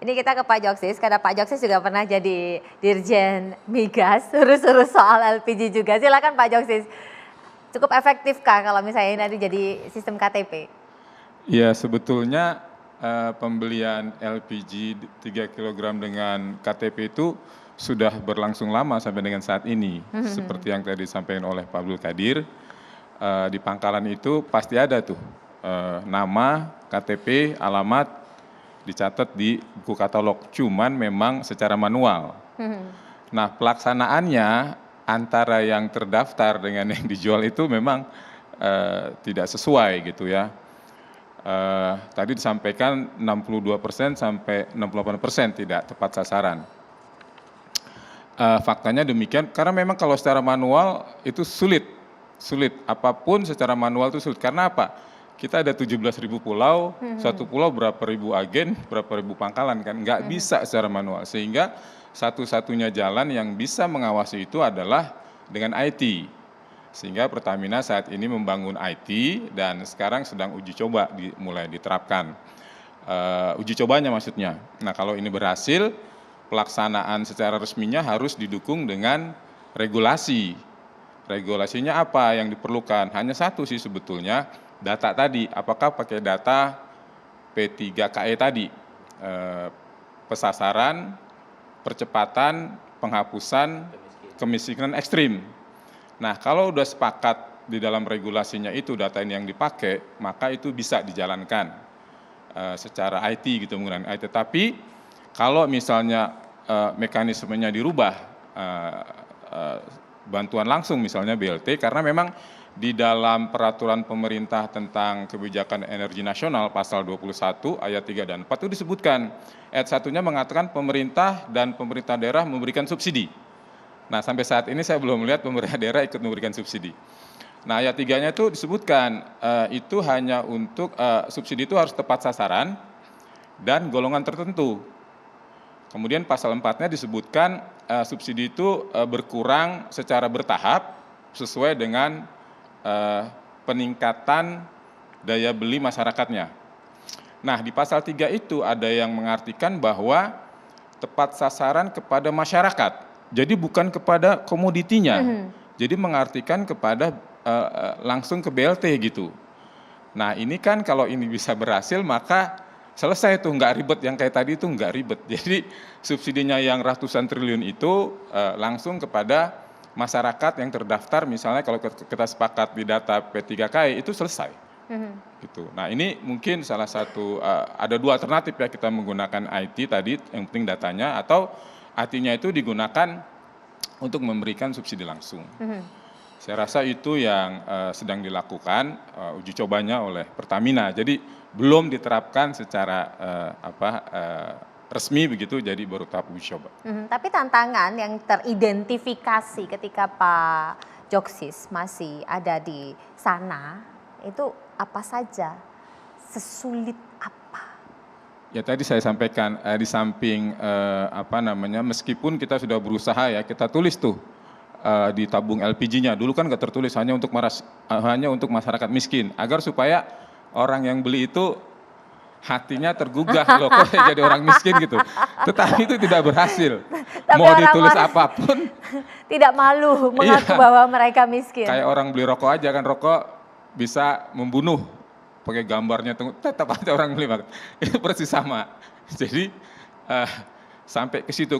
Ini kita ke Pak Joksis, karena Pak Joksis juga pernah jadi Dirjen Migas, urus-urus soal LPG juga. Silakan Pak Joksis, cukup efektifkah kalau misalnya ini nanti jadi sistem KTP? Ya sebetulnya pembelian LPG 3 kg dengan KTP itu sudah berlangsung lama sampai dengan saat ini. Seperti yang tadi disampaikan oleh Pak Abdul Qadir, di pangkalan itu pasti ada tuh nama, KTP, alamat, dicatat di buku katalog, cuman memang secara manual. Nah pelaksanaannya antara yang terdaftar dengan yang dijual itu memang tidak sesuai gitu ya. Tadi disampaikan 62% sampai 68% tidak tepat sasaran. Faktanya demikian karena memang kalau secara manual itu sulit, apapun secara manual itu sulit. Karena apa? Kita ada 17.000 pulau, satu pulau berapa ribu agen, berapa ribu pangkalan kan, nggak bisa secara manual. Sehingga satu-satunya jalan yang bisa mengawasi itu adalah dengan IT. Sehingga Pertamina saat ini membangun IT dan sekarang sedang uji coba mulai diterapkan. Uji cobanya maksudnya. Nah kalau ini berhasil, pelaksanaan secara resminya harus didukung dengan regulasi. Regulasinya apa yang diperlukan? Hanya satu sih sebetulnya, data tadi. Apakah pakai data P3KE tadi? Pesasaran, percepatan, penghapusan, kemiskinan ekstrim. Nah kalau udah sepakat di dalam regulasinya itu data ini yang dipakai, maka itu bisa dijalankan secara IT gitu menggunakan IT. Tapi kalau misalnya mekanismenya dirubah, bantuan langsung misalnya BLT, karena memang di dalam peraturan pemerintah tentang kebijakan energi nasional pasal 21 ayat 3 dan 4 itu disebutkan, ayat 1-nya mengatakan pemerintah dan pemerintah daerah memberikan subsidi. Nah sampai saat ini saya belum melihat pemerintah daerah ikut memberikan subsidi. Nah ayat 3-nya itu disebutkan itu hanya untuk subsidi itu harus tepat sasaran dan golongan tertentu. Kemudian pasal 4-nya disebutkan subsidi itu berkurang secara bertahap sesuai dengan peningkatan daya beli masyarakatnya. Nah di pasal 3 itu ada yang mengartikan bahwa tepat sasaran kepada masyarakat. Jadi bukan kepada komoditinya. Jadi mengartikan kepada langsung ke BLT gitu. Nah ini kan kalau ini bisa berhasil maka selesai tuh, nggak ribet, yang kayak tadi itu nggak ribet. Jadi subsidinya yang ratusan triliun itu langsung kepada masyarakat yang terdaftar, misalnya kalau kita sepakat di data P3KE itu selesai. Gitu. Nah ini mungkin salah satu, ada dua alternatif ya, kita menggunakan IT tadi, yang penting datanya, atau IT-nya itu digunakan untuk memberikan subsidi langsung. Saya rasa itu yang sedang dilakukan uji cobanya oleh Pertamina. Jadi belum diterapkan secara resmi begitu, jadi baru tahap uji coba. Tapi tantangan yang teridentifikasi ketika Pak Joksis masih ada di sana itu apa saja? Sesulit apa? Ya tadi saya sampaikan di samping meskipun kita sudah berusaha ya, kita tulis tuh di tabung LPG-nya. Dulu kan nggak tertulis, hanya untuk masyarakat miskin, agar supaya orang yang beli itu hatinya tergugah loh, kok jadi orang miskin gitu. Tetapi itu tidak berhasil. Tapi mau ditulis apapun tidak malu mengaku bahwa mereka miskin. Kayak orang beli rokok aja kan, rokok bisa membunuh, pakai gambarnya tetap aja orang beli. Itu persis sama. Jadi sampai ke situ.